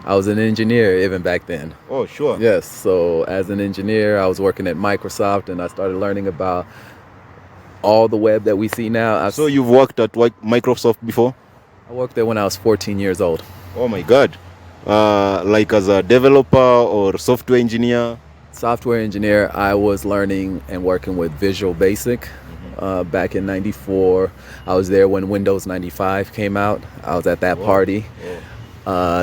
I was an engineer even back then. Oh, sure. Yes, so as an engineer, I was working at Microsoft and I started learning about all the web that we see now. So you've worked at Microsoft before? I worked there when I was 14 years old. Oh my God. Like as a developer or software engineer? Software engineer, I was learning and working with Visual Basic back in 94. I was there when Windows 95 came out. I was at that party.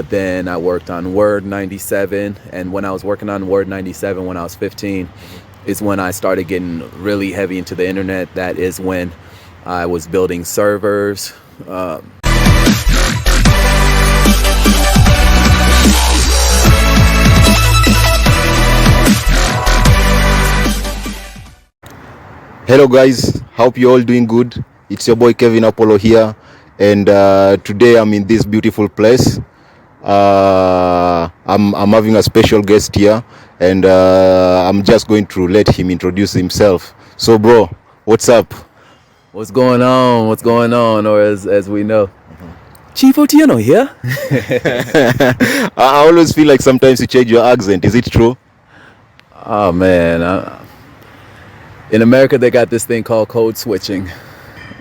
Then I worked on Word 97. And when I was working on Word 97 when I was 15 is when I started getting really heavy into the internet. That is when I was building servers. Hello guys, hope you're all doing good. It's your boy Kevin Apollo here, and today I'm in this beautiful place. I'm having a special guest here, and I'm just going to let him introduce himself. So bro, what's up? What's going on? What's going on? Or as we know, Chief Otieno here. I always feel like sometimes you change your accent. Is it true? Oh man, in America they got this thing called code switching.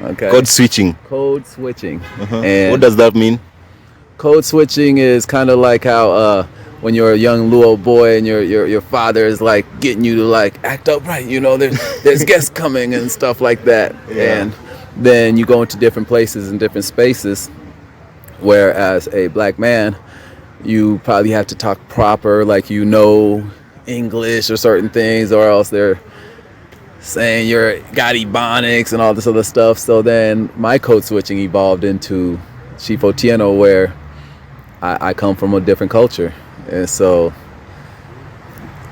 Okay. Code switching. Code switching. And what does that mean? Code switching is kind of like how when you're a young little boy and your father is like getting you to like act up right, you know, there's guests coming and stuff like that. Yeah. And then you go into different places and different spaces, whereas a black man, you probably have to talk proper, like you know English or certain things, or else they're saying you're got ebonics and all this other stuff. So then my code switching evolved into Chief Otieno, where I come from a different culture, and so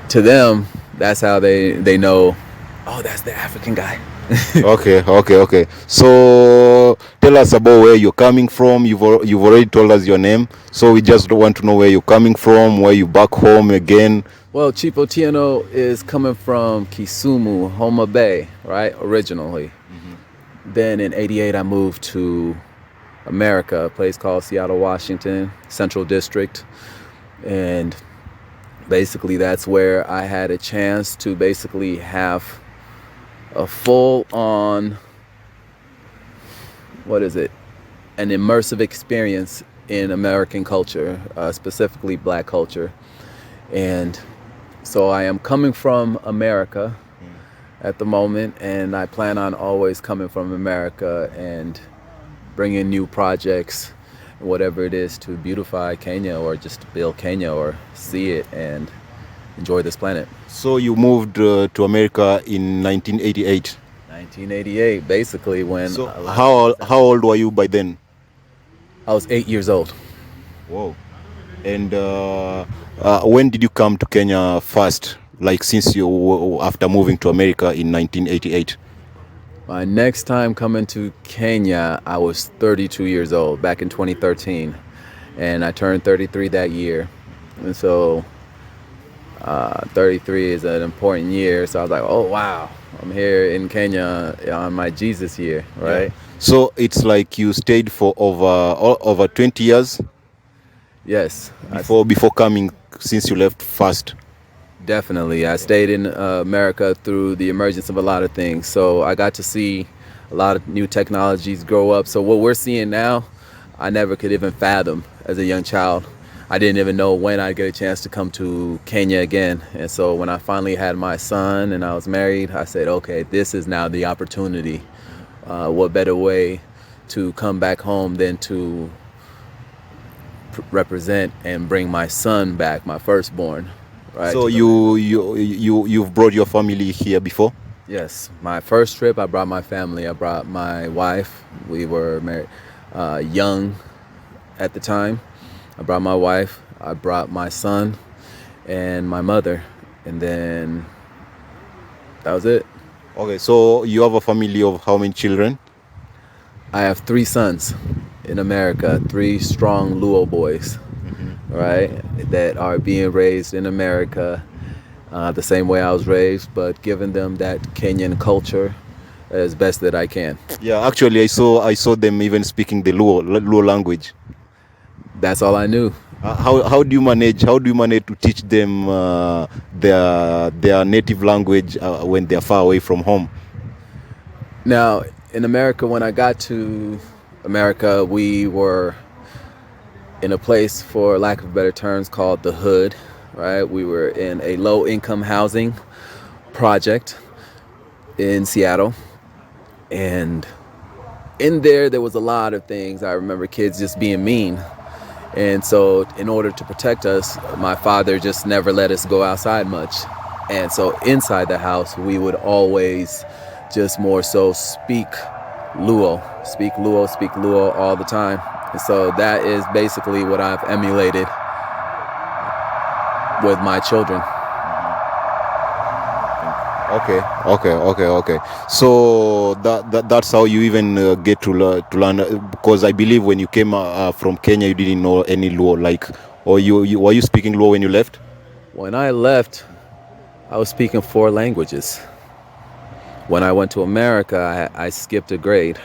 to them that's how they know, oh, that's the African guy. Okay. So tell us about where you're coming from. You've already told us your name, so we just want to know where you're coming from, where you back home again. Well, Chief Otieno is coming from Kisumu, Homa Bay, right, originally. Then in '88 I moved to America, a place called Seattle, Washington, Central District. And basically that's where I had a chance to basically have a full-on, an immersive experience in American culture, specifically black culture. And so I am coming from America at the moment, and I plan on always coming from America and bringing new projects, whatever it is, to beautify Kenya or just to build Kenya or see it and enjoy this planet. So you moved to America in 1988. 1988, basically, when... So how old were you by then? I was 8 years old. Whoa. And when did you come to Kenya first? Like since you after moving to America in 1988? My next time coming to Kenya, I was 32 years old back in 2013, and I turned 33 that year. And so 33 is an important year. So I was like, oh wow, I'm here in Kenya on my Jesus year, right? Yeah. So it's like you stayed for over 20 years? Yes. Before coming, since you left first? Definitely. I stayed in America through the emergence of a lot of things. So I got to see a lot of new technologies grow up. So what we're seeing now, I never could even fathom as a young child. I didn't even know when I'd get a chance to come to Kenya again. And so when I finally had my son and I was married, I said, okay, this is now the opportunity. What better way to come back home than to represent and bring my son back, my firstborn. Right. So you've brought your family here before? Yes. My first trip, I brought my family. I brought my wife. We were married young at the time. I brought my wife. I brought my son and my mother. And then that was it. Okay, so you have a family of how many children? I have 3 sons in America, 3 strong Luo boys. Right, that are being raised in America the same way I was raised, but giving them that Kenyan culture as best that I can. Yeah, actually I saw them even speaking the Luo language. That's all I knew. How do you manage? How do you manage to teach them their native language when they're far away from home? Now, in America, when I got to America, we were in a place, for lack of better terms, called the hood, right? We were in a low income housing project in Seattle. And in there was a lot of things. I remember kids just being mean. And so, in order to protect us, my father just never let us go outside much. And so, inside the house, we would always just more so speak Luo all the time. And so, that is basically what I've emulated with my children. Okay. So that's how you even get to learn. Because I believe when you came from Kenya, you didn't know any Luo. Like, or you were you speaking Luo when you left? When I left, I was speaking 4 languages. When I went to America, I skipped a grade.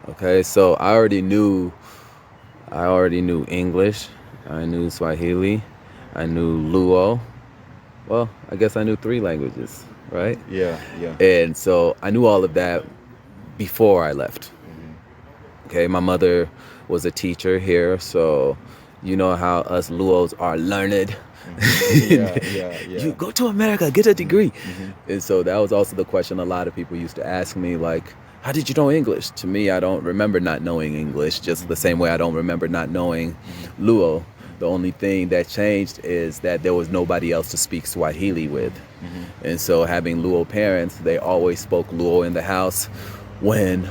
Okay, so I already knew English, I knew Swahili, I knew Luo. Well, I guess I knew 3 languages, right? Yeah. And so I knew all of that before I left. Okay, my mother was a teacher here, so you know how us Luos are learned. You Yeah. go to America, get a degree. And so that was also the question a lot of people used to ask me, like, how did you know English? To me, I don't remember not knowing English, just the same way I don't remember not knowing Luo. The only thing that changed is that there was nobody else to speak Swahili with. And so having Luo parents, they always spoke Luo in the house. When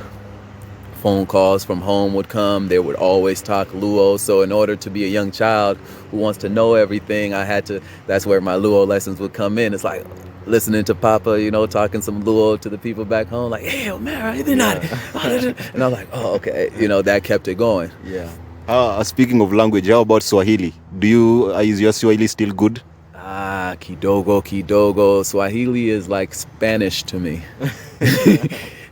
phone calls from home would come, they would always talk Luo. So in order to be a young child who wants to know everything, that's where my Luo lessons would come in. It's like listening to Papa, talking some Luo to the people back home, like, hey, Omera, they're not. And I'm like, oh, okay. That kept it going. Yeah. Speaking of language, how about Swahili? Is your Swahili still good? Kidogo. Swahili is like Spanish to me.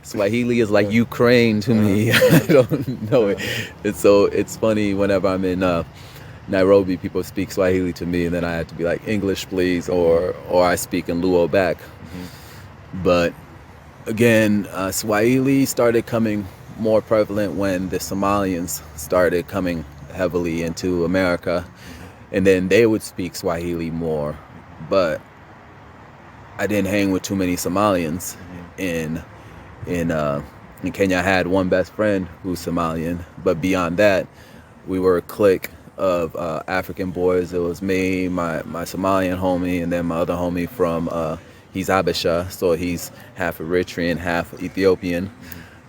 Swahili is like Ukraine to me. I don't know it. And so it's funny whenever I'm in Nairobi, people speak Swahili to me, and then I have to be like, English, please, or I speak in Luo back. But again, Swahili started coming more prevalent when the Somalians started coming heavily into America, and then they would speak Swahili more. But I didn't hang with too many Somalians in Kenya. I had one best friend who's Somalian, but beyond that, we were a clique of African boys. It was me, my Somalian homie, and then my other homie from he's Habesha, so he's half Eritrean, half Ethiopian.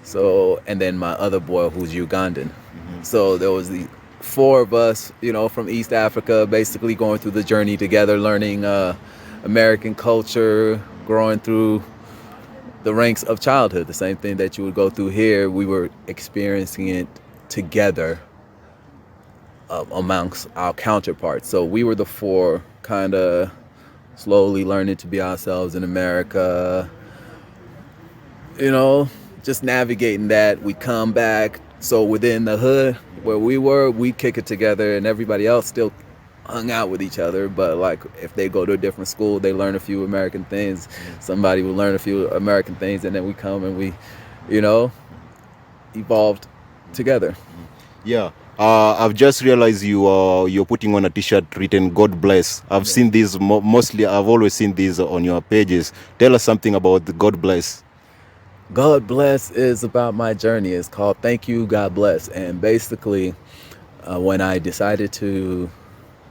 So, and then my other boy who's Ugandan. So there was the 4 of us, from East Africa, basically going through the journey together, learning American culture, growing through the ranks of childhood. The same thing that you would go through here, we were experiencing it together amongst our counterparts. So we were the 4 kind of slowly learning to be ourselves in America, just navigating that. We come back. So within the hood where we were, we kick it together, and everybody else still hung out with each other. But like if they go to a different school, they learn a few American things. Somebody will learn a few American things, and then we come and we, evolved together. Yeah. I've just realized you're putting on a T-shirt written "God bless." I've seen these mostly. I've always seen these on your pages. Tell us something about the God bless. God bless is about my journey. It's called Thank You, God Bless. And basically, when I decided to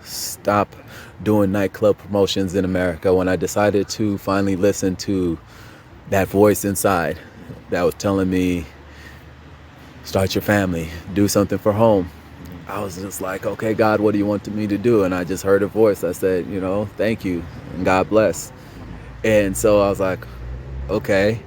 stop doing nightclub promotions in America, when I decided to finally listen to that voice inside that was telling me, start your family, do something for home, I was just like, okay, God, what do you want me to do? And I just heard a voice. I said, thank you and God bless. And so I was like, okay.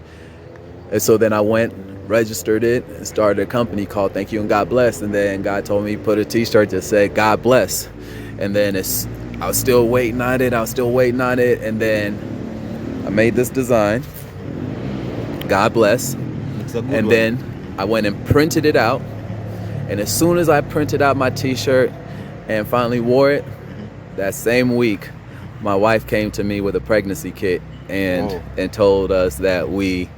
And so then I went, registered it, and started a company called Thank You and God Bless. And then God told me put a T-shirt that said God bless. And then I was still waiting on it. And then I made this design, God bless. And then I went and printed it out. And as soon as I printed out my T-shirt, and finally wore it. That same week, my wife came to me with a pregnancy kit and Oh, and told us that we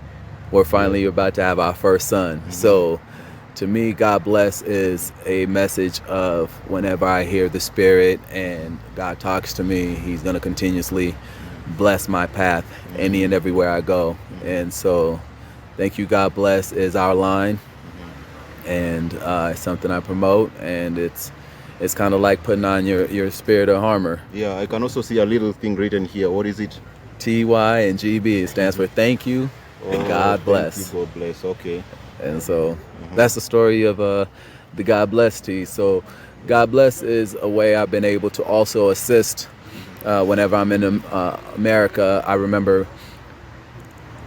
were yeah. finally about to have our first son. So to me, God bless is a message of whenever I hear the Spirit and God talks to me, He's going to continuously bless my path any and everywhere I go. And so, thank you, God bless is our line, and it's something I promote, and it's kind of like putting on your spirit of armor. Yeah, I can also see a little thing written here. What is it? TY and GB, it stands for thank you and Oh, God thank you. bless. God bless. Okay. And so that's the story of the God Bless Tea. So God Bless is a way I've been able to also assist whenever I'm in America. I remember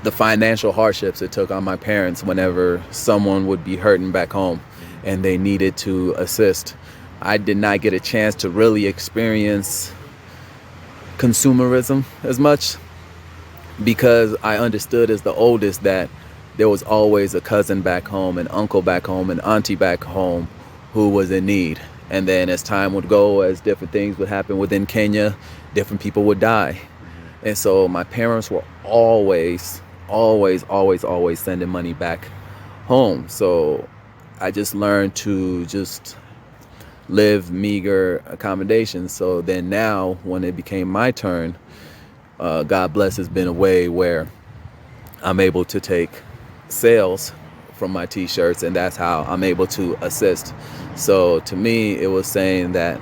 the financial hardships it took on my parents whenever someone would be hurting back home and they needed to assist. I did not get a chance to really experience consumerism as much because I understood as the oldest that there was always a cousin back home, an uncle back home, an auntie back home who was in need. And then as time would go, as different things would happen within Kenya, different people would die. And so my parents were always sending money back home. So I just learned to just live meager accommodations. So then now, when it became my turn, God bless has been a way where I'm able to take sales from my t-shirts, and that's how I'm able to assist. So to me, it was saying that,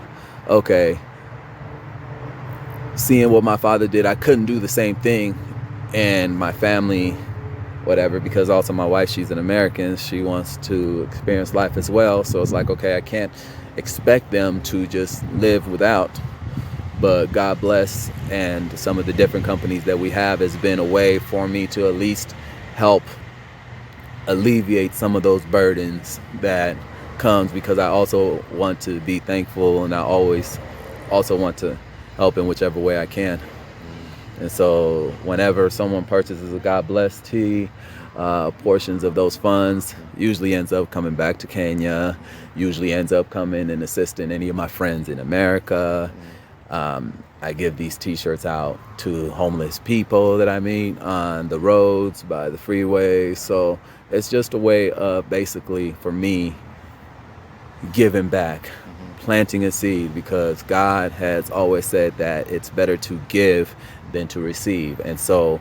okay, seeing what my father did, I couldn't do the same thing, and my family, whatever, because also my wife, she's an American, she wants to experience life as well. So it's like, okay, I can't expect them to just live without. But God bless, and some of the different companies that we have has been a way for me to at least help alleviate some of those burdens that comes, because I also want to be thankful, and I always also want to help in whichever way I can. And so whenever someone purchases a God Bless tea, portions of those funds usually ends up coming back to Kenya, usually ends up coming and assisting any of my friends in America. I give these t-shirts out to homeless people that I meet on the roads, by the freeway. So it's just a way of basically, for me, giving back, planting a seed, because God has always said that it's better to give than to receive. And so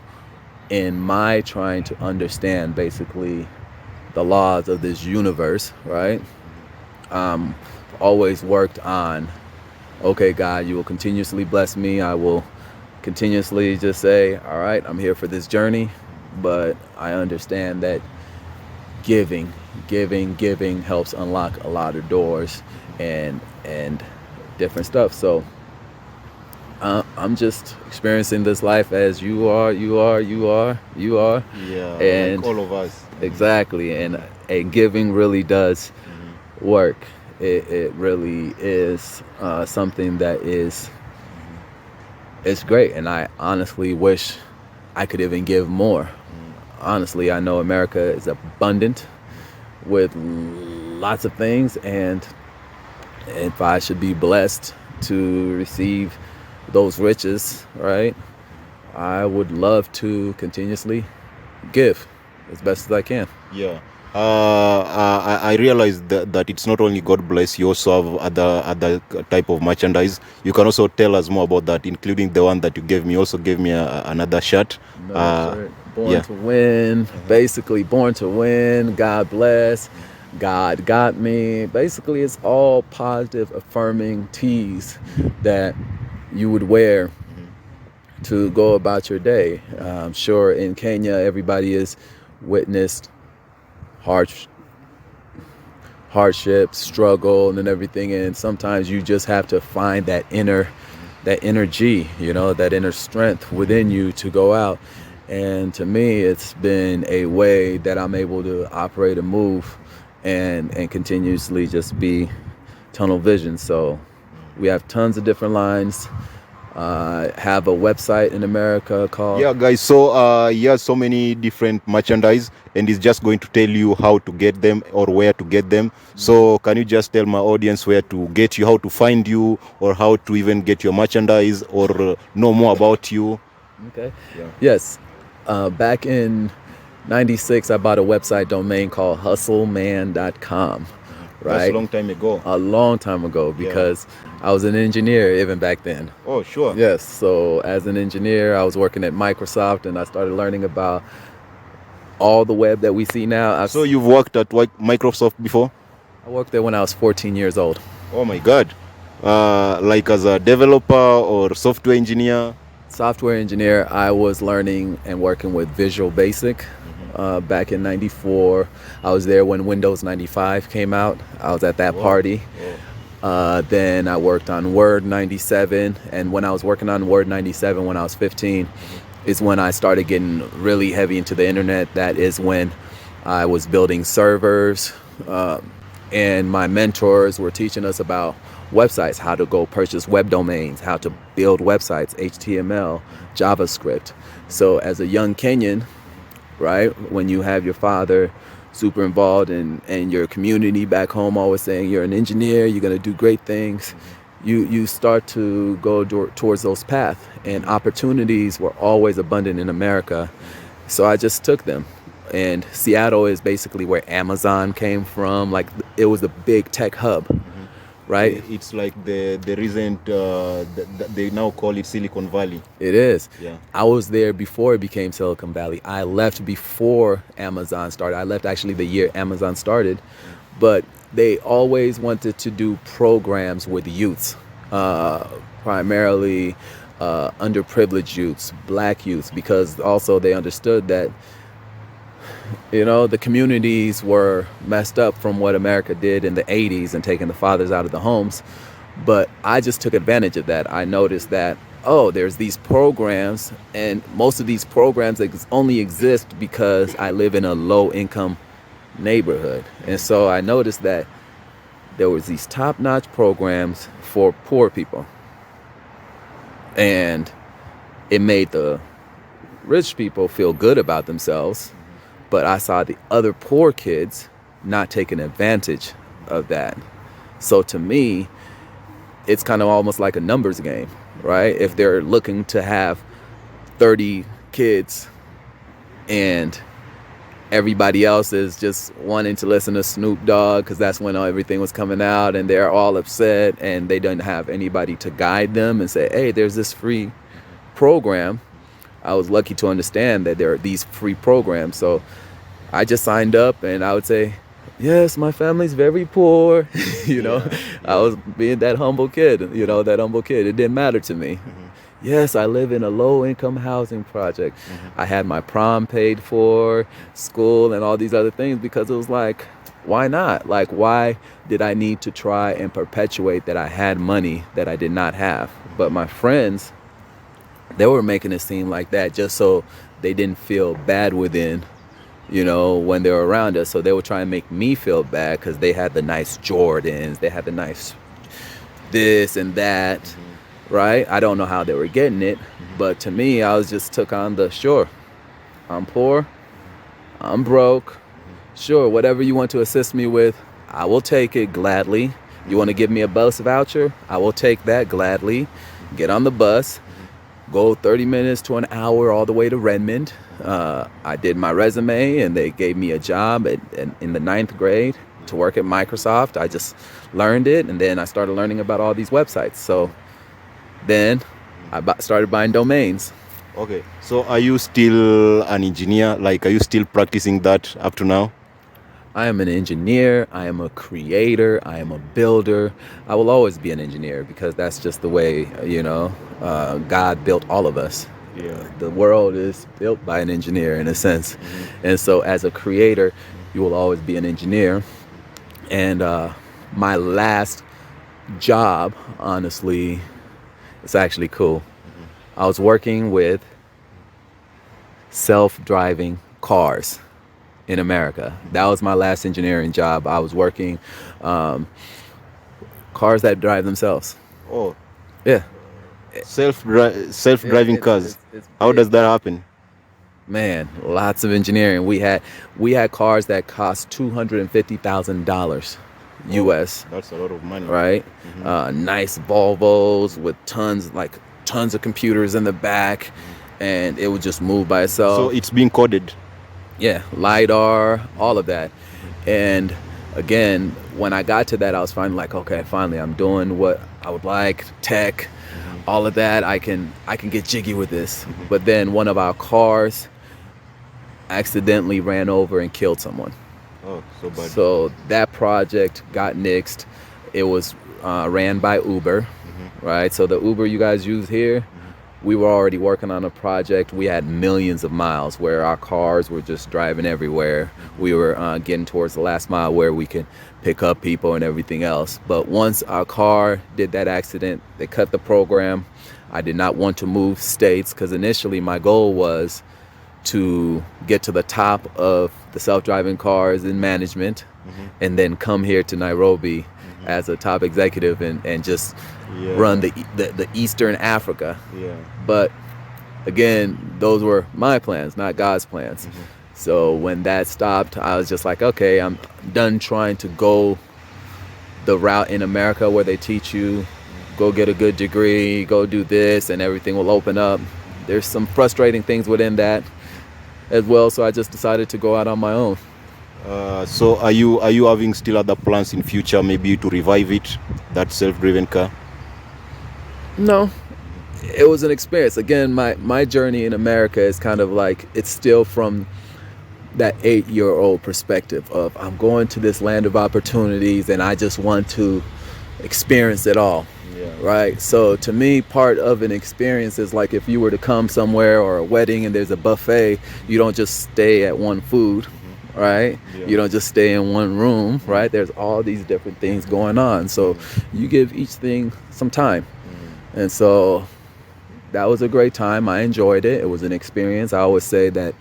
in my trying to understand basically the laws of this universe, right? Always worked on, okay, God, you will continuously bless me. I will continuously just say, all right, I'm here for this journey. But I understand that giving helps unlock a lot of doors and different stuff. So I'm just experiencing this life as you are, Yeah, like and all of us. exactly, and giving really does work. It really is something that is it's great, and I honestly wish I could even give more. Honestly, I know America is abundant with lots of things, and if I should be blessed to receive those riches, right, I would love to continuously give as best as I can. Yeah. I realized that it's not only God bless, you also have other type of merchandise. You can also tell us more about that, including the one that you gave me. You also gave me another shirt. Another shirt. Born Yeah. to win. Basically, born to win. God bless. God got me. Basically, it's all positive, affirming tees that you would wear to go about your day. I'm sure in Kenya, everybody has witnessed hard, hardship, struggle, and everything. And sometimes you just have to find that inner G, that inner strength within you to go out. And to me, it's been a way that I'm able to operate and move and continuously just be tunnel vision. So we have tons of different lines. Have a website in America called. Yeah, guys. So he has so many different merchandise, and he's just going to tell you how to get them or where to get them. So can you just tell my audience where to get you, how to find you, or how to even get your merchandise, or know more about you? Okay. Yeah. Yes. Back in '96, I bought a website domain called hustleman.com, That's a right? long time ago. A long time ago Yeah. because I was an engineer even back then. Oh, sure. Yes. So as an engineer, I was working at Microsoft and I started learning about all the web that we see now. So you've worked at Microsoft before? I worked there when I was 14 years old. Oh my God. Like as a developer or software engineer? Software engineer, I was learning and working with Visual Basic back in '94. I was there when Windows 95 came out. I was at that party. Then I worked on Word 97. And when I was working on Word 97 when I was 15 is when I started getting really heavy into the internet. That is when I was building servers. And my mentors were teaching us about websites, how to go purchase web domains, how to build websites, HTML, JavaScript. So as a young Kenyan, right, when you have your father super involved and your community back home always saying you're an engineer, you're going to do great things, you start to go towards those paths. And opportunities were always abundant in America. So I just took them. And Seattle is basically where Amazon came from. Like it was the big tech hub, right? It's like the recent, they now call it Silicon Valley. It is. Yeah. I was there before it became Silicon Valley. I left before Amazon started. I left actually the year Amazon started. But they always wanted to do programs with youths, primarily underprivileged youths, black youths, because also they understood that the communities were messed up from what America did in the 80s and taking the fathers out of the homes. But I just took advantage of that. I noticed that, there's these programs, and most of these programs only exist because I live in a low-income neighborhood. And so I noticed that there was these top-notch programs for poor people. And it made the rich people feel good about themselves. But I saw the other poor kids not taking advantage of that. So to me, it's kind of almost like a numbers game, right? If they're looking to have 30 kids and everybody else is just wanting to listen to Snoop Dogg because that's when everything was coming out, and they're all upset and they didn't have anybody to guide them and say, hey, there's this free program. I was lucky to understand that there are these free programs. So I just signed up and I would say, yes, my family's very poor. I was being that humble kid, It didn't matter to me. Yes, I live in a low-income housing project. I had my prom paid for, school, and all these other things because it was like, why not? Like, why did I need to try and perpetuate that I had money that I did not have? But my friends, they were making it seem like that just so they didn't feel bad within, when they were around us. So they were trying to make me feel bad because they had the nice Jordans, they had the nice this and that, right? I don't know how they were getting it, but to me, I was just took on sure, I'm poor, I'm broke, sure, whatever you want to assist me with, I will take it gladly. You want to give me a bus voucher? I will take that gladly. Get on the bus. Go 30 minutes to an hour all the way to Redmond. I did my resume and they gave me a job in the 9th grade to work at Microsoft. I just learned it, and then I started learning about all these websites. So then I started buying domains. Okay, so are you still an engineer? Like, are you still practicing that up to now? I am an engineer, I am a creator, I am a builder. I will always be an engineer because that's just the way, God built all of us. Yeah. The world is built by an engineer in a sense. And so as a creator, you will always be an engineer. And my last job, honestly, it's actually cool. I was working with self-driving cars in America. That was my last engineering job. I was working cars that drive themselves. Oh, Yeah. Self-driving cars. It's How big. does that happen? Man, lots of engineering. We had cars that cost $250,000 Oh, US, that's a lot of money. right? Hmm. Nice Volvos with tons of computers in the back, Hmm. and it would just move by So itself. it's being coded. Yeah, lidar, all Hmm. of that. Hmm. And again, when I got to that, I was finally like, okay, finally, I'm doing what I would like, tech, Hmm. all of that. I can get jiggy with this. Hmm. But then one of our cars accidentally ran over and killed someone. Oh, so bad. So that project got nixed. It was ran by Uber, Hmm. right? So the Uber you guys use here, Hmm. we were already working on a project. We had millions of miles where our cars were just driving everywhere. Hmm. We were getting towards the last mile where we could pick up people and everything else. But once our car did that accident, they cut the program. I did not want to move states because initially my goal was to get to the top of the self-driving cars in management Hmm. and then come here to Nairobi Hmm. as a top executive and just run Yeah. the Eastern Africa. Yeah. But again, those were my plans, not God's plans. Hmm. So when that stopped, I was just like, okay, I'm done trying to go the route in America where they teach you go get a good degree, go do this, and everything will open up. There's some frustrating things within that as well, so I just decided to go out on my own. So are you having still other plans in future, maybe to revive it, that self-driven car? No, Hmm. it was an experience. Again, my journey in America is kind of like it's still from that 8-year old perspective of I'm going to this land of opportunities and I just want to experience it all. Yeah. Right. So to me, part of an experience is like if you were to come somewhere or a wedding and there's a buffet, you don't just stay at one food, Hmm. right? Yeah. You don't just stay in one room, Hmm. right? There's all these different things going on. So Hmm. you give each thing some time. Hmm. And so that was a great time. I enjoyed it. It was an experience. I always say that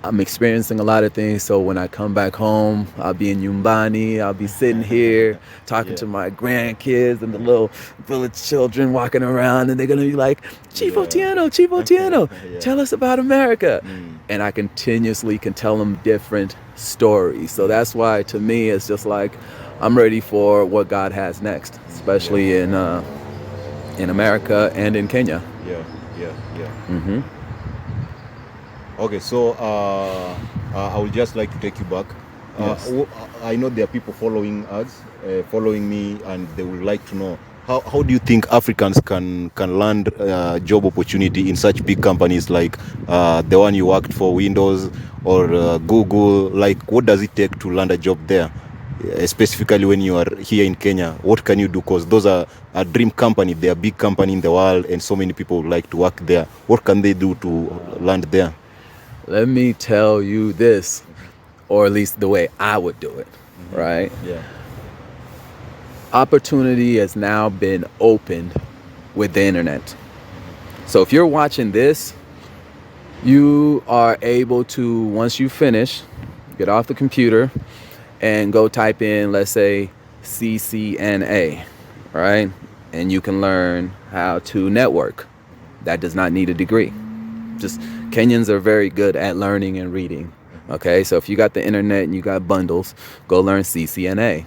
I'm experiencing a lot of things. So when I come back home, I'll be in Yumbani. I'll be sitting here talking Yeah. to my grandkids and the little village children walking around, and they're gonna be like, Yeah. Chief Otieno, Yeah. tell us about America. Mm. And I continuously can tell them different stories. So that's why, to me, it's just like I'm ready for what God has next, Yeah. especially in America and in Kenya. Yeah. Yeah. Yeah. Hmm. Okay, so I would just like to take you back. Yes. I know there are people following us, following me, and they would like to know how do you think Africans can land job opportunity in such big companies like the one you worked for, Windows or Google? Like, what does it take to land a job there? Specifically when you are here in Kenya, what can you do? Because those are a dream company, they are big company in the world, and so many people would like to work there. What can they do to land there? Let me tell you this, or at least the way I would do it, Hmm. right? Yeah. Opportunity has now been opened with the internet. So if you're watching this, you are able to, once you finish, get off the computer and go type in, let's say, CCNA, right? And you can learn how to network. That does not need a degree. Just Kenyans are very good at learning and reading. Hmm. Okay, so if you got the internet and you got bundles, go learn CCNA.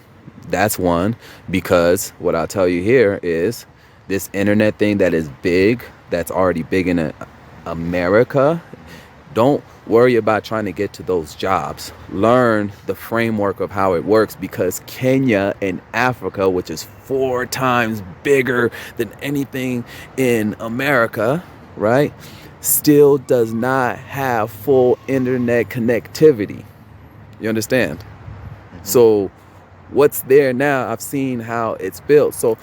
That's one, because what I'll tell you here is this internet thing that is big, that's already big in America. Don't worry about trying to get to those jobs. Learn the framework of how it works, because Kenya and Africa, which is 4 times bigger than anything in America, right, still does not have full internet connectivity. You understand? Hmm. So what's there now, I've seen how it's built. So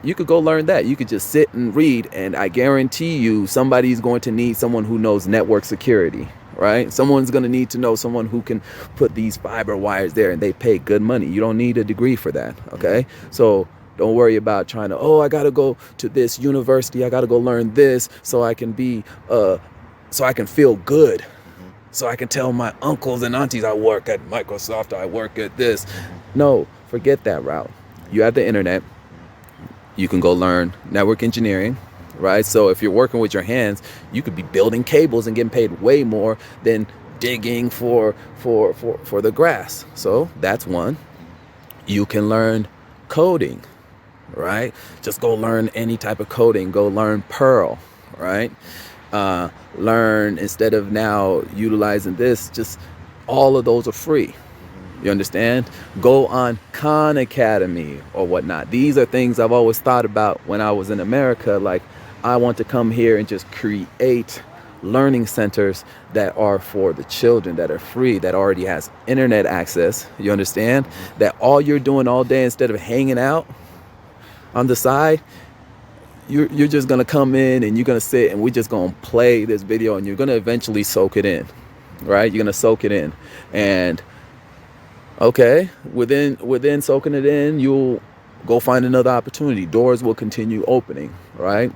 you could go learn that. You could just sit and read, and I guarantee you somebody's going to need someone who knows network security, right? Someone's going to need to know someone who can put these fiber wires there, and they pay good money. You don't need a degree for that, okay? So don't worry about trying to, I got to go to this university, I got to go learn this so I can be so I can feel good, Hmm. so I can tell my uncles and aunties I work at Microsoft, I work at this. Hmm. No, forget that route. You have the internet. You can go learn network engineering, right? So if you're working with your hands, you could be building cables and getting paid way more than digging for the grass. So that's one. You can learn coding, right? Just go learn any type of coding. Go learn Perl, right? Learn, instead of now utilizing this, just all of those are free. You understand? Go on Khan Academy or whatnot. These are things I've always thought about when I was in America. Like, I want to come here and just create learning centers that are for the children, that are free, that already has internet access. You understand? That all you're doing all day, instead of hanging out on the side, you're just gonna come in and you're gonna sit and we're just gonna play this video, and you're gonna eventually soak it in, right? You're gonna soak it in, and okay, within soaking it in, you'll go find another opportunity. Doors will continue opening, right?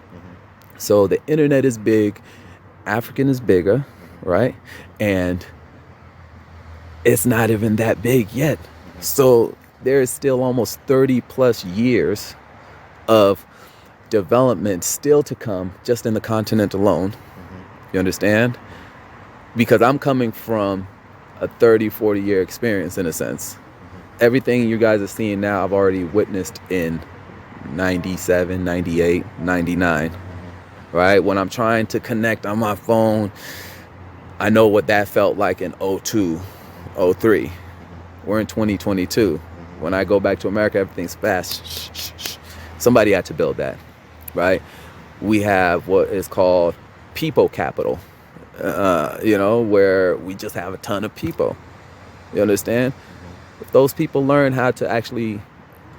So the internet is big, African is bigger, right? And it's not even that big yet. So there is still almost 30 plus years of development still to come, just in the continent alone. You understand? Because I'm coming from a 30-40 year experience, in a sense. Everything you guys are seeing now, I've already witnessed in 97, 98, 99, right? When I'm trying to connect on my phone, I know what that felt like in 02, 03. We're in 2022. When I go back to America, everything's fast. Somebody had to build that, right? We have what is called people capital, where we just have a ton of people. You understand? If those people learn how to actually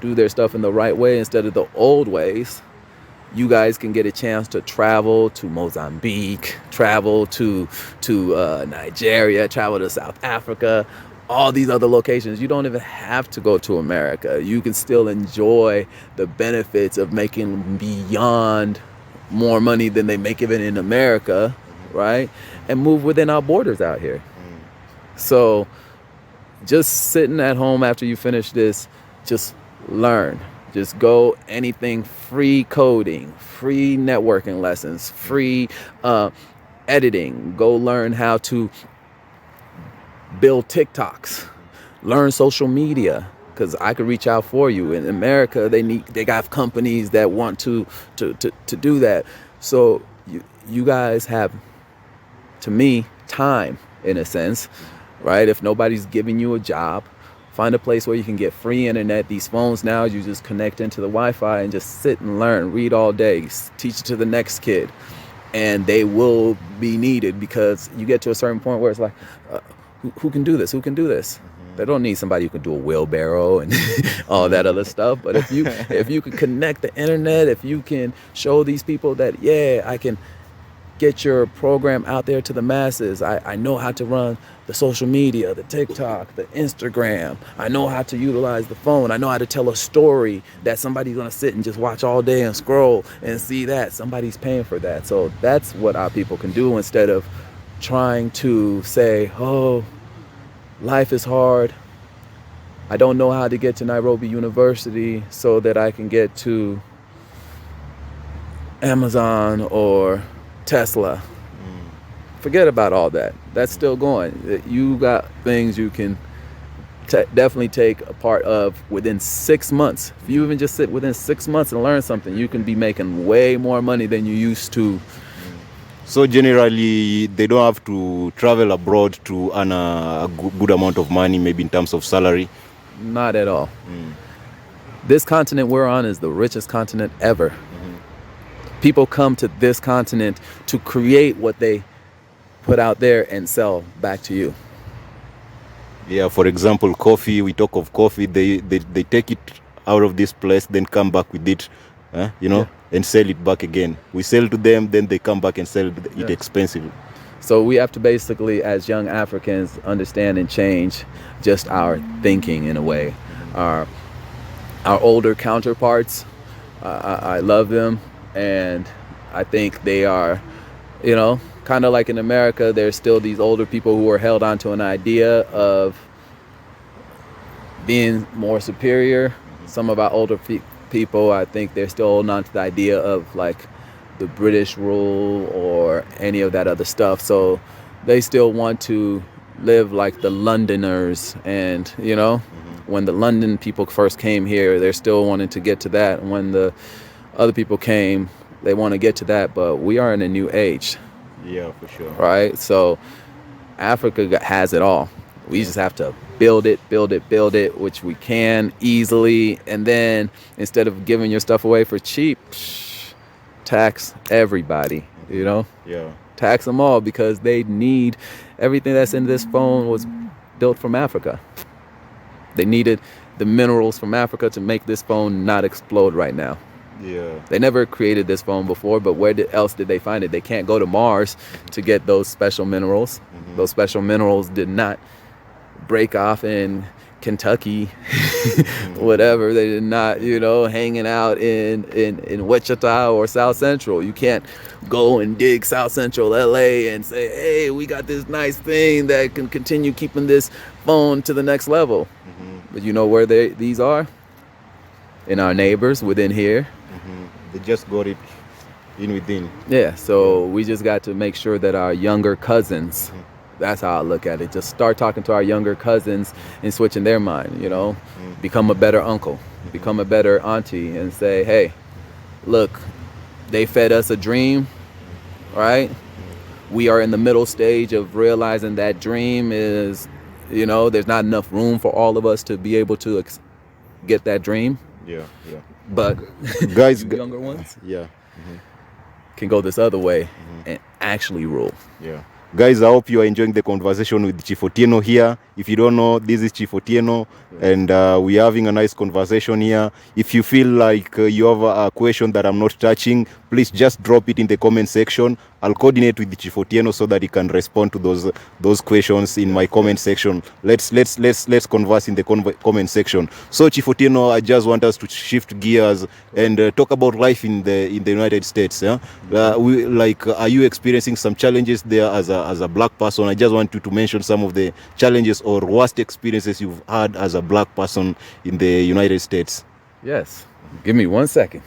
do their stuff in the right way instead of the old ways, you guys can get a chance to travel to Mozambique, travel to Nigeria, travel to South Africa, all these other locations. You don't even have to go to America. You can still enjoy the benefits of making beyond more money than they make even in America, right? And move within our borders out here. So just sitting at home after you finish this, just learn. Just go anything, free coding, free networking lessons, free editing. Go learn how to build TikToks, learn social media, because I could reach out for you. In America, they got companies that want to do that. So you guys have, to me, time, in a sense, right? If nobody's giving you a job, find a place where you can get free internet. These phones now, you just connect into the Wi-Fi and just sit and learn, read all day, teach it to the next kid. And they will be needed, because you get to a certain point where it's like, who can do this? Who can do this? They don't need somebody who can do a wheelbarrow and all that other stuff. But if you can connect the internet, if you can show these people that, yeah, I can get your program out there to the masses. I know how to run the social media, the TikTok, the Instagram. I know how to utilize the phone. I know how to tell a story that somebody's going to sit and just watch all day and scroll and see that. Somebody's paying for that. So that's what our people can do, instead of trying to say, oh, life is hard. I don't know how to get to Nairobi University so that I can get to Amazon or Tesla. Forget about all that. That's still going. You got things you can definitely take a part of within 6 months. If you even just sit within 6 months and learn something, you can be making way more money than you used to. So generally, they don't have to travel abroad to earn a good amount of money, maybe in terms of salary? Not at all. This continent we're on is the richest continent ever. People come to this continent to create what they put out there and sell back to you. Yeah, for example, coffee. We talk of coffee. They take it out of this place, then come back with it, and sell it back again. We sell to them, then they come back and sell it expensive. So we have to basically, as young Africans, understand and change just our thinking in a way. Our older counterparts, I love them, and I think they are, kind of like in America, there's still these older people who are held onto an idea of being more superior. Some of our older people, I think they're still holding on to the idea of like the British rule or any of that other stuff. So they still want to live like the Londoners. And, you know, when the London people first came here, they're still wanting to get to that. And when the other people came, they want to get to that. But we are in a new age. Yeah, for sure. Right? So Africa has it all. We just have to build it, which we can easily. And then instead of giving your stuff away for cheap, tax everybody, you know? Yeah. Tax them all, because they need everything that's in this phone was built from Africa. They needed the minerals from Africa to make this phone not explode right now. Yeah. They never created this phone before, but where else did they find it? They can't go to Mars to get those special minerals. Those special minerals did not break off in Kentucky, whatever. They did not, you know, hanging out in Wichita or South Central. You can't go and dig South Central LA and say, hey, we got this nice thing that can continue keeping this phone to the next level. But you know where these are? In our neighbors within here. They just got it in within. Yeah, so we just got to make sure that our younger cousins, that's how I look at it. Just start talking to our younger cousins and switching their mind, you know. Become a better uncle, become a better auntie, and say, hey, look, they fed us a dream, right? We are in the middle stage of realizing that dream is, you know, there's not enough room for all of us to be able to get that dream. Yeah, yeah. But Guys, younger ones yeah. can go this other way and actually rule. Yeah. Guys, I hope you are enjoying the conversation with Chief Otieno here. If you don't know, this is Chief Otieno, and we're having a nice conversation here. If you feel like you have a question that I'm not touching, please just drop it in the comment section. I'll coordinate with Chief Otieno so that he can respond to those questions in my comment section. Let's converse in the comment section. So Chief Otieno, I just want us to shift gears and talk about life in the United States. Yeah, are you experiencing some challenges there as a black person? I just want you to mention some of the challenges or worst experiences you've had as a black person in the United States. Yes. Give me 1 second.